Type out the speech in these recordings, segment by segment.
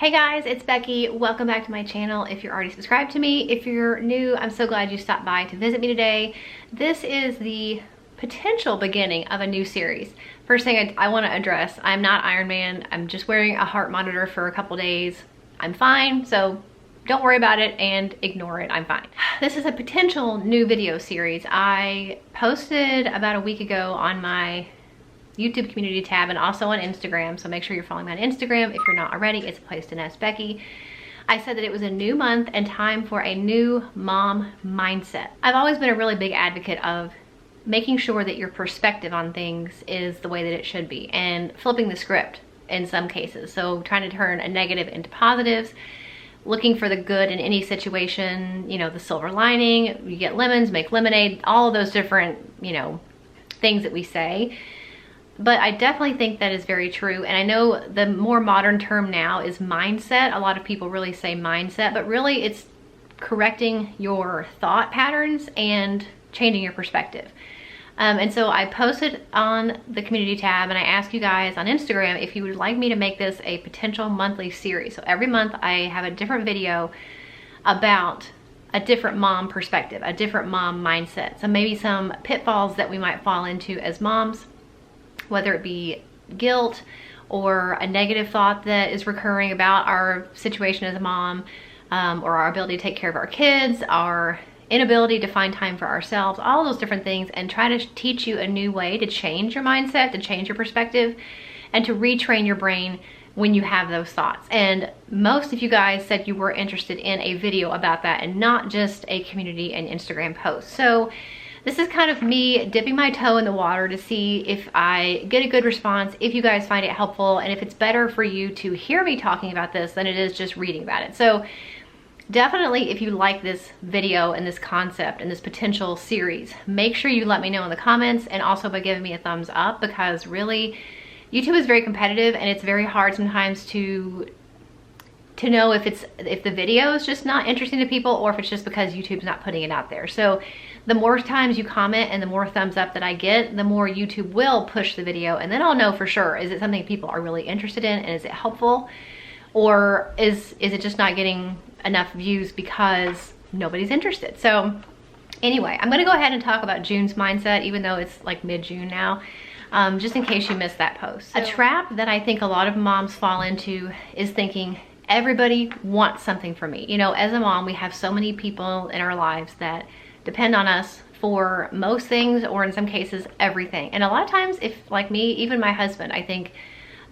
Hey guys, it's Becky. Welcome back to my channel. If you're already subscribed to me, if you're new, I'm so glad you stopped by to visit me today. This is the potential beginning of a new series. First thing I want to address, I'm not Iron Man. I'm just wearing a heart monitor for a couple days. I'm fine, so don't worry about it and ignore it. I'm fine. This is a potential new video series. I posted about a week ago on my YouTube community tab and also on Instagram, so make sure you're following me on Instagram if you're not already. It's aplacetonest Becky. I said that it was a new month and time for a new mom mindset. I've always been a really big advocate of making sure that your perspective on things is the way that it should be and flipping the script in some cases. So trying to turn a negative into positives, looking for the good in any situation, you know, the silver lining, you get lemons, make lemonade, all of those different, you know, things that we say. But I definitely think that is very true. And I know the more modern term now is mindset. A lot of people really say mindset, but really it's correcting your thought patterns and changing your perspective. And so I posted on the community tab and I asked you guys on Instagram if you would like me to make this a potential monthly series. So every month I have a different video about a different mom perspective, a different mom mindset. So maybe some pitfalls that we might fall into as moms, whether it be guilt or a negative thought that is recurring about our situation as a mom, or our ability to take care of our kids, our inability to find time for ourselves, all those different things, and try to teach you a new way to change your mindset, to change your perspective, and to retrain your brain when you have those thoughts. And most of you guys said you were interested in a video about that and not just a community and Instagram post. So this is kind of me dipping my toe in the water to see if I get a good response, if you guys find it helpful, and if it's better for you to hear me talking about this than it is just reading about it. So definitely, if you like this video and this concept and this potential series, make sure you let me know in the comments and also by giving me a thumbs up, because really YouTube is very competitive and it's very hard sometimes to know if the video is just not interesting to people or if it's just because YouTube's not putting it out there. So the more times you comment and the more thumbs up that I get, the more YouTube will push the video, and then I'll know for sure, is it something people are really interested in and is it helpful, or is it just not getting enough views because nobody's interested. So anyway, I'm gonna go ahead and talk about June's mindset, even though it's like mid-June now, just in case you missed that post. A trap that I think a lot of moms fall into is thinking, everybody wants something from me. You know, as a mom, we have so many people in our lives that depend on us for most things, or in some cases, everything. And a lot of times, if like me, even my husband, I think,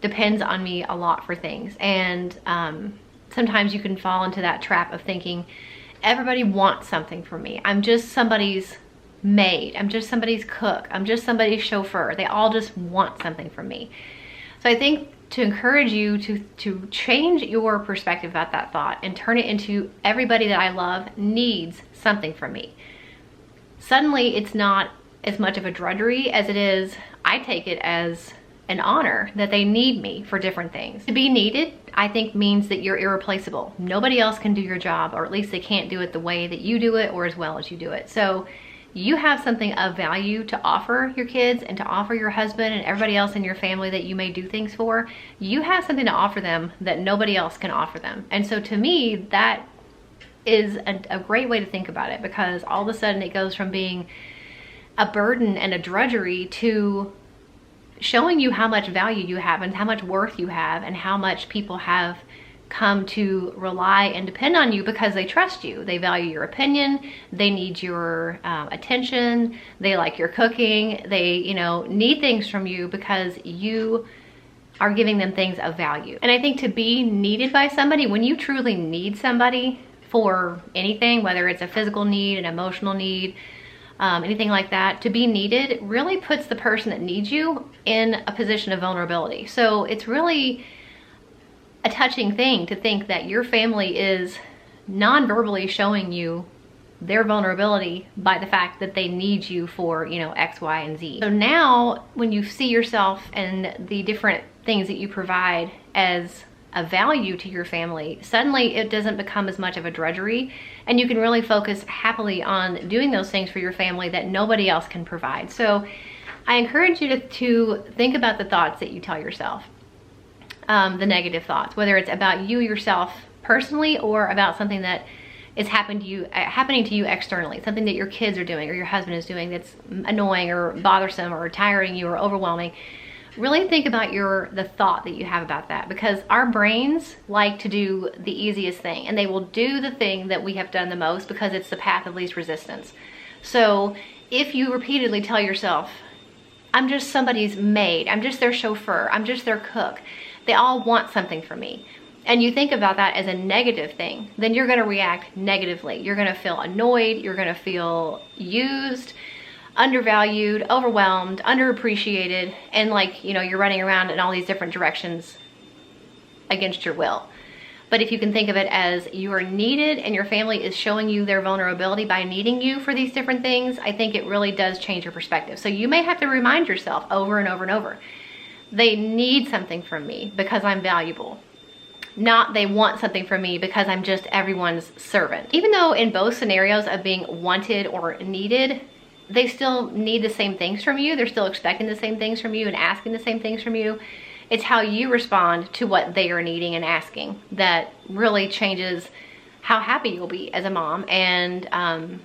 depends on me a lot for things. And sometimes you can fall into that trap of thinking, everybody wants something from me. I'm just somebody's maid. I'm just somebody's cook. I'm just somebody's chauffeur. They all just want something from me. So I think to encourage you to change your perspective about that thought and turn it into, everybody that I love needs something from me. Suddenly it's not as much of a drudgery as it is, I take it as an honor that they need me for different things. To be needed, I think, means that you're irreplaceable. Nobody else can do your job, or at least they can't do it the way that you do it or as well as you do it. So you have something of value to offer your kids and to offer your husband and everybody else in your family that you may do things for. You have something to offer them that nobody else can offer them. And so to me, that is a great way to think about it, because all of a sudden it goes from being a burden and a drudgery to showing you how much value you have and how much worth you have and how much people have come to rely and depend on you because they trust you. They value your opinion. They need your attention. They like your cooking. They, you know, need things from you because you are giving them things of value. And I think to be needed by somebody, when you truly need somebody for anything, whether it's a physical need, an emotional need, anything like that, to be needed really puts the person that needs you in a position of vulnerability. So it's really a touching thing to think that your family is non-verbally showing you their vulnerability by the fact that they need you for, you know, X, Y, and Z. So now when you see yourself and the different things that you provide as a value to your family, suddenly it doesn't become as much of a drudgery, and you can really focus happily on doing those things for your family that nobody else can provide. So I encourage you to think about the thoughts that you tell yourself. the negative thoughts, whether it's about you yourself personally or about something that is happening to you externally, something that your kids are doing or your husband is doing that's annoying or bothersome or tiring you or overwhelming. Really think about the thought that you have about that, because our brains like to do the easiest thing, and they will do the thing that we have done the most because it's the path of least resistance. So if you repeatedly tell yourself, I'm just somebody's maid, I'm just their chauffeur, I'm just their cook, they all want something from me, and you think about that as a negative thing, then you're gonna react negatively. You're gonna feel annoyed, you're gonna feel used, undervalued, overwhelmed, underappreciated, and like, you know, you're running around in all these different directions against your will. But if you can think of it as you are needed and your family is showing you their vulnerability by needing you for these different things, I think it really does change your perspective. So you may have to remind yourself over and over and over, they need something from me because I'm valuable. Not they want something from me because I'm just everyone's servant. Even though in both scenarios of being wanted or needed, they still need the same things from you. They're still expecting the same things from you and asking the same things from you. It's how you respond to what they are needing and asking that really changes how happy you'll be as a mom, and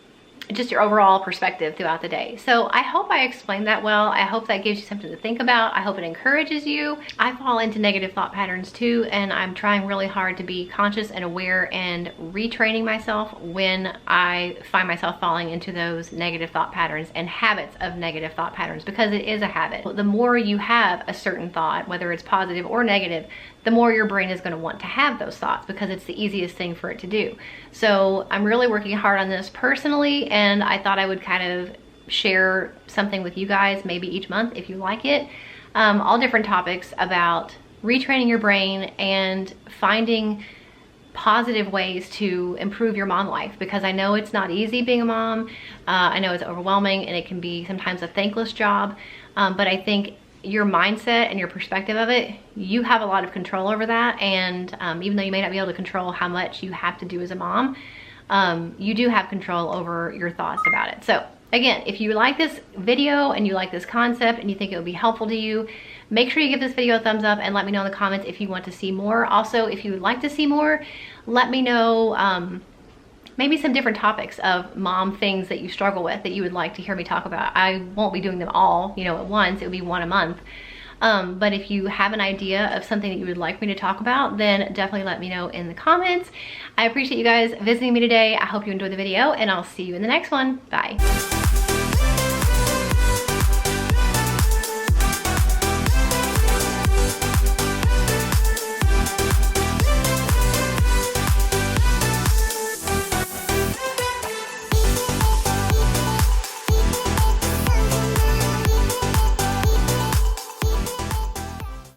just your overall perspective throughout the day. So I hope I explained that well. I hope that gives you something to think about. I hope it encourages you. I fall into negative thought patterns too, and I'm trying really hard to be conscious and aware and retraining myself when I find myself falling into those negative thought patterns and habits of negative thought patterns, because it is a habit. The more you have a certain thought, whether it's positive or negative, the more your brain is going to want to have those thoughts, because it's the easiest thing for it to do. So I'm really working hard on this personally, and I thought I would kind of share something with you guys maybe each month if you like it. All different topics about retraining your brain and finding positive ways to improve your mom life, because I know it's not easy being a mom. I know it's overwhelming and it can be sometimes a thankless job, but I think your mindset and your perspective of it, you have a lot of control over that. And even though you may not be able to control how much you have to do as a mom, you do have control over your thoughts about it. So again, if you like this video and you like this concept and you think it would be helpful to you, make sure you give this video a thumbs up and let me know in the comments if you want to see more. Also, if you would like to see more, let me know maybe some different topics of mom things that you struggle with that you would like to hear me talk about. I won't be doing them all, you know, at once. It'll be one a month. But if you have an idea of something that you would like me to talk about, then definitely let me know in the comments. I appreciate you guys visiting me today. I hope you enjoyed the video, and I'll see you in the next one. Bye.